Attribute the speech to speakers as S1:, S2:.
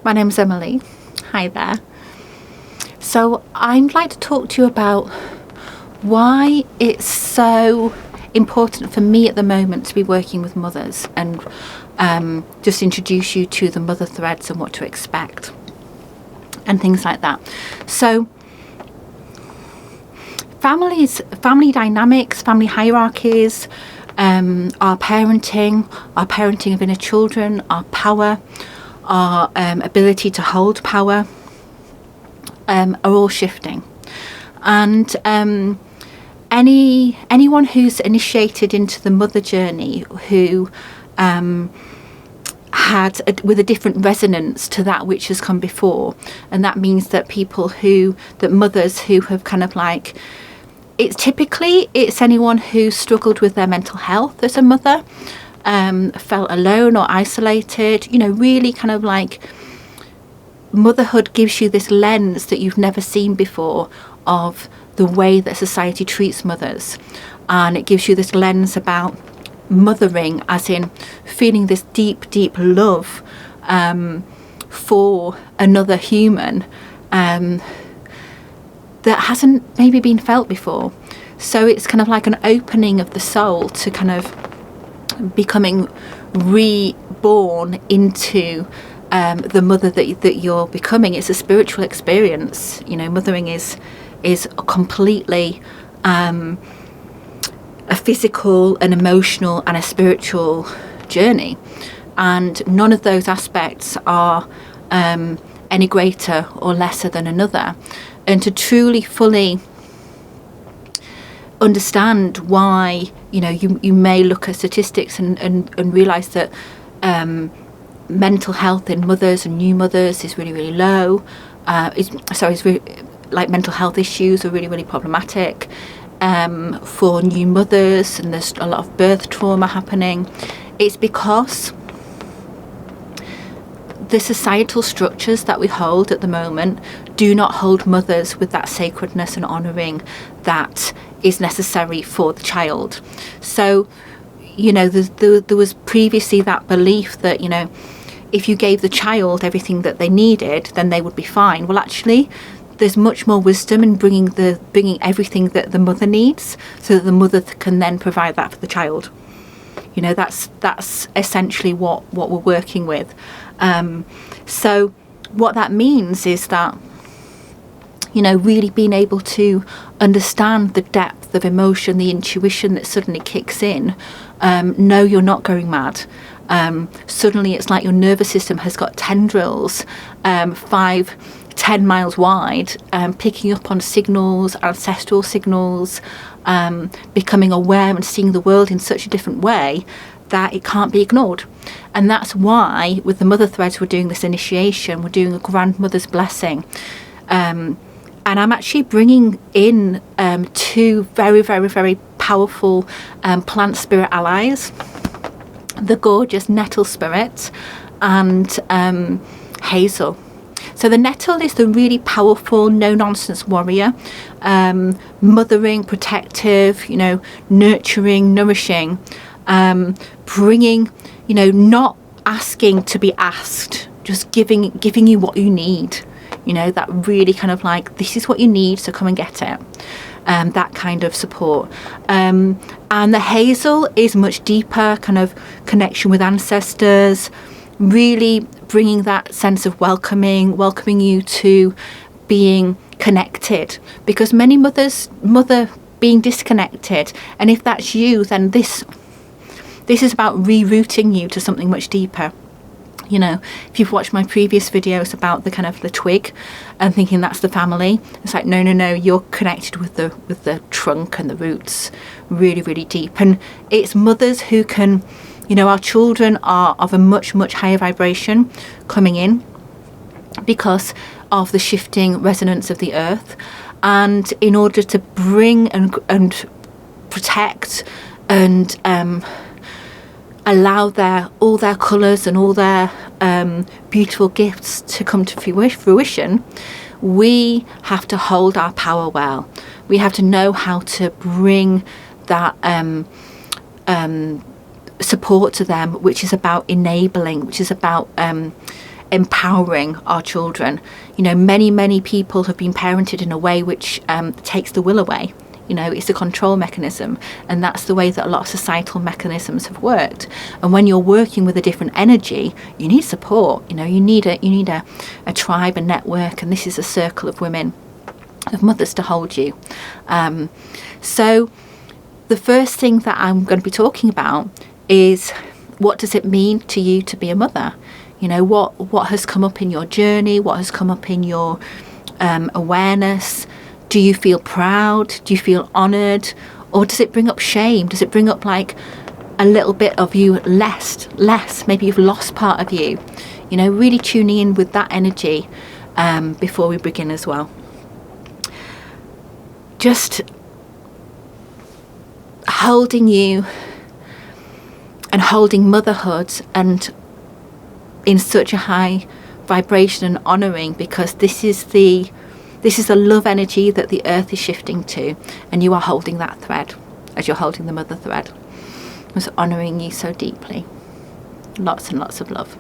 S1: My name's Emily. Hi there. So I'd like to talk to you about why it's so important for me at the moment to be working with mothers, and just introduce you to the mother threads and what to expect and things like that. So family dynamics, family hierarchies, our parenting of inner children, our power, our ability to hold power, are all shifting. And anyone who's initiated into the mother journey who with a different resonance to that which has come before, and that means that mothers who have kind of like, it's anyone who struggled with their mental health as a mother, felt alone or isolated, really kind of like, motherhood gives you this lens that you've never seen before of the way that society treats mothers, and it gives you this lens about mothering as in feeling this deep love for another human that hasn't maybe been felt before. So it's kind of like an opening of the soul to kind of becoming reborn into the mother that you're becoming. It's a spiritual experience. Mothering is completely a physical, an emotional and a spiritual journey, and none of those aspects are any greater or lesser than another. And to truly fully understand why you may look at statistics and realize that mental health in mothers and new mothers is really low. Mental health issues are really problematic for new mothers, and there's a lot of birth trauma happening. It's because the societal structures that we hold at the moment do not hold mothers with that sacredness and honouring that is necessary for the child. So, there was previously that belief that, if you gave the child everything that they needed, then they would be fine. Well, actually, there's much more wisdom in bringing everything that the mother needs, so that the mother can then provide that for the child. That's essentially what we're working with. So what that means is that, really being able to understand the depth of emotion, the intuition that suddenly kicks in. No, you're not going mad. Suddenly it's like your nervous system has got tendrils 5-10 miles wide, picking up on signals, ancestral signals, becoming aware and seeing the world in such a different way that it can't be ignored. And that's why with the mother threads we're doing this initiation, we're doing a grandmother's blessing, and I'm actually bringing in two very powerful plant spirit allies, the gorgeous nettle spirit and hazel. So the nettle is the really powerful, no-nonsense warrior, mothering, protective, nurturing, nourishing, bringing, not asking to be asked, just giving you what you need. That really kind of like, this is what you need, so come and get it. That kind of support. And the hazel is much deeper kind of connection with ancestors, really bringing that sense of welcoming you to being connected, because many mother being disconnected, and if that's you, then this is about rerouting you to something much deeper. If you've watched my previous videos about the kind of the twig and thinking that's the family, it's like, no, you're connected with the trunk and the roots really deep. And it's mothers who can, our children are of a much higher vibration coming in because of the shifting resonance of the earth. And in order to bring and protect and allow all their colours and all their beautiful gifts to come to fruition, we have to hold our power well. We have to know how to bring that support to them, which is about enabling, which is about empowering our children. You know, many people have been parented in a way which takes the will away. You know, it's a control mechanism, and that's the way that a lot of societal mechanisms have worked. And when you're working with a different energy, you need support. You know, you need a tribe, a network, and this is a circle of women, of mothers to hold you. So the first thing that I'm going to be talking about is, what does it mean to you to be a mother? You know, what has come up in your journey? What has come up in your awareness? Do you feel proud? Do you feel honoured? Or does it bring up shame? Does it bring up like a little bit of you less? Maybe you've lost part of you. You know, really tuning in with that energy before we begin as well. Just holding you and holding motherhood and in such a high vibration and honouring, because this is the love energy that the earth is shifting to, and you are holding that thread as you're holding the mother thread. Just honouring you so deeply. Lots and lots of love.